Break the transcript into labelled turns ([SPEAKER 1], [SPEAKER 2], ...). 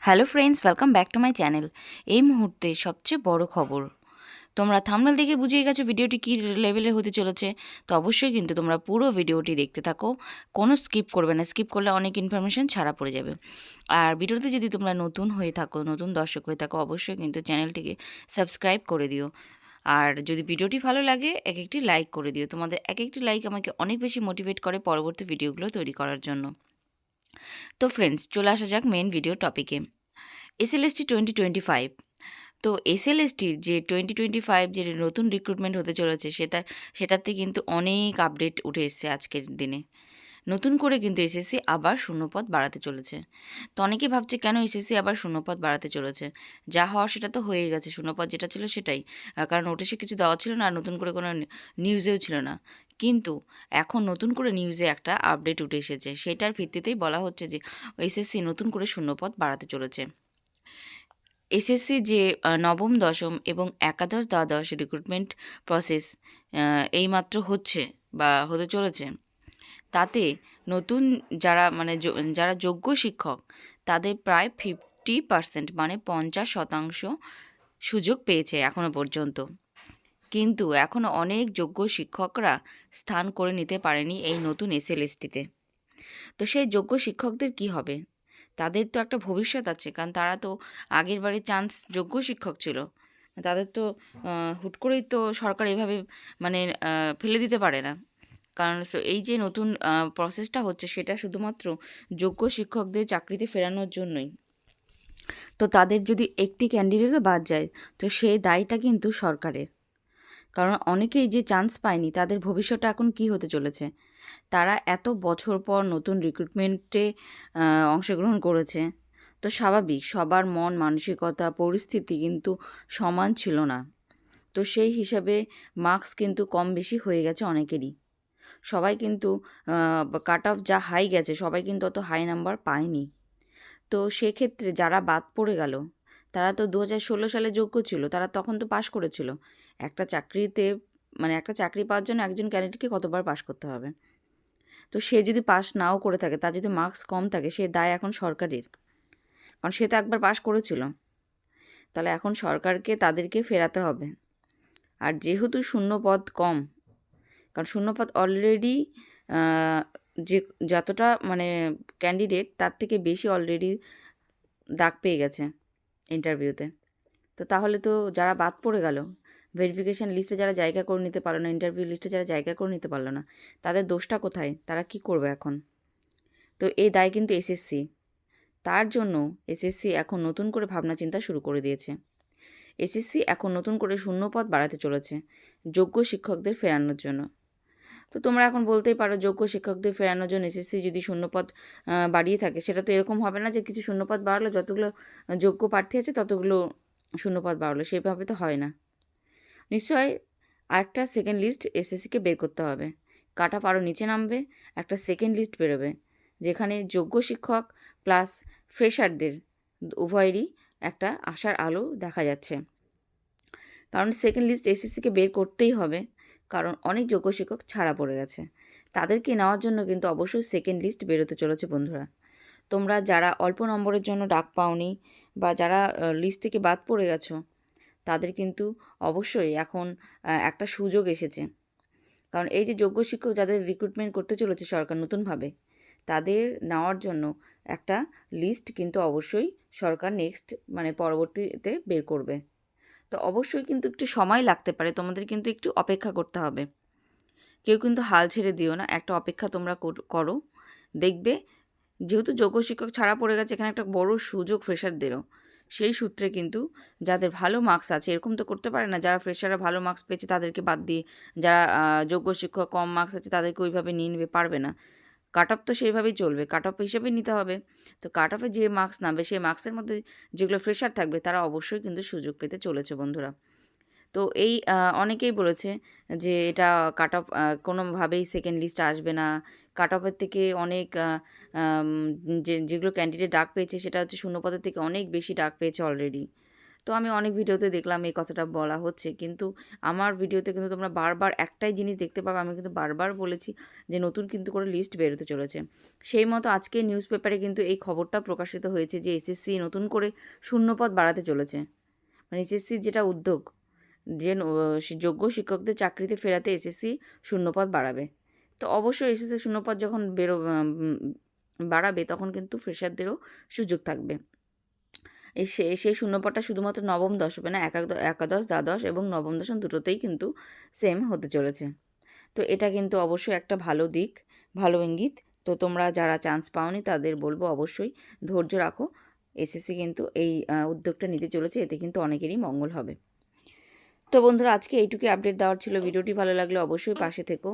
[SPEAKER 1] Hello friends, welcome back to my channel. এই মুহূর্তে সবচেয়ে বড় খবর, তোমরা থাম্বনেল দেখে বুঝিয়ে গেছো ভিডিওটি কী লেভেলে হতে চলেছে। তো অবশ্যই কিন্তু তোমরা পুরো ভিডিওটি দেখতে থাকো, কোনো স্কিপ করবে না। স্কিপ করলে অনেক ইনফরমেশন ছাড়া পড়ে যাবে। আর ভিডিওতে যদি তোমরা নতুন হয়ে থাকো, নতুন দর্শক হয়ে থাকো, অবশ্যই কিন্তু চ্যানেলটিকে সাবস্ক্রাইব করে দিও। আর যদি ভিডিওটি ভালো লাগে এক একটি লাইক করে দিও। তোমাদের এক একটি লাইক আমাকে অনেক বেশি মোটিভেট করে পরবর্তী ভিডিওগুলো তৈরি করার জন্য। তো ফ্রেন্ডস, চলে আসা যাক মেন ভিডিও টপিকে। এসএলএসটি 2025। তো এসএলএসটির যে 2025 যে নতুন রিক্রুটমেন্ট হতে চলেছে সেটাতে কিন্তু অনেক আপডেট উঠে এসেছে আজকের দিনে। নতুন করে কিন্তু এসএসসি আবার শূন্যপদ বাড়াতে চলেছে। তো অনেকেই ভাবছে কেন এসএসসি আবার শূন্যপদ বাড়াতে চলেছে। যা হওয়ার সেটা তো হয়ে গেছে, শূন্যপদ যেটা ছিল সেটাই। কারণ নোটিশে কিছু দেওয়া ছিল না, আর নতুন করে কোনো নিউজেও ছিল না। কিন্তু এখন নতুন করে নিউজে একটা আপডেট উঠে এসেছে, সেটার ভিত্তিতেই বলা হচ্ছে যে এসএসসি নতুন করে শূন্যপদ বাড়াতে চলেছে। এসএসসি যে নবম, দশম এবং একাদশ, দ্বাদশ রিক্রুটমেন্ট প্রসেস এইমাত্র হচ্ছে বা হতে চলেছে, তাতে নতুন যারা যারা যোগ্য শিক্ষক তাদের প্রায় 50%, মানে 50% সুযোগ পেয়েছে এখনো পর্যন্ত। কিন্তু এখনও অনেক যোগ্য শিক্ষকরা স্থান করে নিতে পারেনি এই নতুন এসএলএসটিতে। তো সেই যোগ্য শিক্ষকদের কি হবে? তাদের তো একটা ভবিষ্যৎ আছে, কারণ তারা তো আগের বারে চান্স যোগ্য শিক্ষক ছিল। তাদের তো হুট করেই তো সরকার এভাবে মানে ফেলে দিতে পারে না। কারণ এই যে নতুন প্রসেসটা হচ্ছে সেটা শুধুমাত্র যোগ্য শিক্ষকদের চাকরিতে ফেরানোর জন্যই। তো তাদের যদি একটি ক্যান্ডিডেটও বাদ যায়, তো সেই দায়টা কিন্তু সরকারের। কারণ অনেকেই যে চান্স পায়নি তাদের ভবিষ্যৎটা এখন কী হতে চলেছে। তারা এত বছর পর নতুন রিক্রুটমেন্টে অংশগ্রহণ করেছে। তো স্বাভাবিক, সবার মন মানসিকতা পরিস্থিতি কিন্তু সমান ছিল না। তো সেই হিসাবে মার্কস কিন্তু কম বেশি হয়ে গেছে অনেকেরই। সবাই কিন্তু কাট অফ যা হাই গেছে, সবাই কিন্তু অত হাই নাম্বার পায়নি। তো সেক্ষেত্রে যারা বাদ পড়ে গেল, তারা তো 2016 সালে যোগ্য ছিল, তারা তখন তো পাশ করেছিল। একটা চাকরিতে একটা চাকরি পাওয়ার জন্য একজন ক্যান্ডিডেটকে কতবার পাশ করতে হবে? তো সে যদি পাস নাও করে থাকে, তার যদি মার্কস কম থাকে, সে দায় এখন সরকারের। কারণ সে তো একবার পাস করেছিল। তাহলে এখন সরকারকে তাদেরকে ফেরাতে হবে। আর যেহেতু শূন্যপদ কম, কারণ শূন্যপদ অলরেডি যে যতটা ক্যান্ডিডেট তার থেকে বেশি অলরেডি ডাক পেয়ে গেছে ইন্টারভিউতে। তো তাহলে তো যারা বাদ পড়ে গেল, ভেরিফিকেশান লিস্টে যারা জায়গা করে নিতে পারলো না, ইন্টারভিউ লিস্টে যারা জায়গা করে নিতে পারলো না, তাদের দোষটা কোথায়? তারা কি করবে এখন? তো এই দায় কিন্তু এসএসসি। তার জন্য এসএসসি এখন নতুন করে ভাবনা চিন্তা শুরু করে দিয়েছে। এসএসসি এখন নতুন করে শূন্যপদ বাড়াতে চলেছে যোগ্য শিক্ষকদের ফেরানোর জন্য। তো তোমরা এখন বলতেই পারো, যোগ্য শিক্ষকদের ফেরানোর জন্য এসএসসি যদি শূন্যপদ বাড়িয়ে থাকে, সেটা তো এরকম হবে না যে কিছু শূন্যপদ বাড়ালো, যতগুলো যোগ্য প্রার্থী আছে ততগুলো শূন্যপদ বাড়লো। সেভাবে তো হয় না। নিশ্চয়ই আরেকটা সেকেন্ড লিস্ট এসএসসিকে বের করতে হবে। কাট অফ আরও নিচে নামবে, একটা সেকেন্ড লিস্ট বেরোবে, যেখানে যোগ্য শিক্ষক প্লাস ফ্রেশারদের উভয়েরই একটা আশার আলো দেখা যাচ্ছে। কারণ সেকেন্ড লিস্ট এসএসসিকে বের করতেই হবে, কারণ অনেক যোগ্য শিক্ষক ছাড়া পড়ে গেছে। তাদেরকে নেওয়ার জন্য কিন্তু অবশ্যই সেকেন্ড লিস্ট বেরোতে চলেছে বন্ধুরা। তোমরা যারা অল্প নম্বরের জন্য ডাক পাওনি বা যারা লিস্ট থেকে বাদ পড়ে গেছো, তাদের কিন্তু অবশ্যই এখন একটা সুযোগ এসেছে। কারণ এই যে যোগ্য শিক্ষক যাদের রিক্রুটমেন্ট করতে চলেছে সরকার নতুনভাবে, তাদের নেওয়ার জন্য একটা লিস্ট কিন্তু অবশ্যই সরকার নেক্সট পরবর্তীতে বের করবে। তো অবশ্যই কিন্তু একটু সময় লাগতে পারে, তোমাদের কিন্তু একটু অপেক্ষা করতে হবে। কেউ কিন্তু হাল ছেড়ে দিও না, একটা অপেক্ষা তোমরা করো। দেখবে যেহেতু যোগ্য শিক্ষক ছাড়া পড়ে গেছে, এখানে একটা বড় সুযোগ ফ্রেশারদেরও। সেই সূত্রে কিন্তু যাদের ভালো মার্কস আছে, এরকম তো করতে পারে না যারা ফ্রেশাররা ভালো মার্কস পেয়েছে তাদেরকে বাদ দিয়ে যারা যোগ্য শিক্ষক কম মার্কস আছে তাদেরকে ওইভাবে নিয়ে নেবে, পারবে না। কাট অফ তো সেইভাবেই চলবে, কাট অফ হিসেবেই নিতে হবে। তো কাট অফে যে মার্কস নামবে, সেই মার্কসের মধ্যে যেগুলো ফ্রেশার থাকবে তারা অবশ্যই কিন্তু সুযোগ পেতে চলেছে বন্ধুরা। তো এই অনেকেই বলেছে যে এটা কাট অফ কোনোভাবেই সেকেন্ড লিস্টে আসবে না। কাট অফের থেকে অনেক যেগুলো ক্যান্ডিডেট ডাক পেয়েছে সেটা হচ্ছে শূন্যপদের থেকে অনেক বেশি ডাক পেয়েছে অলরেডি। তো আমি অনেক ভিডিওতে দেখলাম এই কথাটা বলা হচ্ছে, কিন্তু আমার ভিডিওতে কিন্তু তোমরা বারবার একটাই জিনিস দেখতে পাবে, আমি কিন্তু বারবার বলেছি যে নতুন কিন্তু করে লিস্ট বেরোতে চলেছে। সেই মতো আজকে নিউজ পেপারে কিন্তু এই খবরটা প্রকাশিত হয়েছে যে এসএসসি নতুন করে শূন্যপদ বাড়াতে চলেছে। মানে এসএসসির যেটা উদ্যোগ, যে যোগ্য শিক্ষকদের চাকরিতে ফেরাতে এসএসসি শূন্যপদ বাড়াবে। তো অবশ্যই এসএসসি শূন্যপদ যখন বাড়াবে তখন কিন্তু ফ্রেশারদেরও সুযোগ থাকবে। সেই শূন্যপদটা শুধুমাত্র নবম দশমে না, একাদশ, দ্বাদশ এবং নবম দশম দুটোতেই কিন্তু সেম হতে চলেছে। তো এটা কিন্তু অবশ্যই একটা ভালো দিক, ভালো ইঙ্গিত। তো তোমরা যারা চান্স পাওনি তাদের বলবো অবশ্যই ধৈর্য রাখো। এসএসসি কিন্তু এই উদ্যোগটা নিতে চলেছে, এতে কিন্তু অনেকেরই মঙ্গল হবে। তো বন্ধুরা, আজকে এইটুকুই আপডেট দেওয়ার ছিল। ভিডিওটি ভালো লাগলে অবশ্যই পাশে থেকো।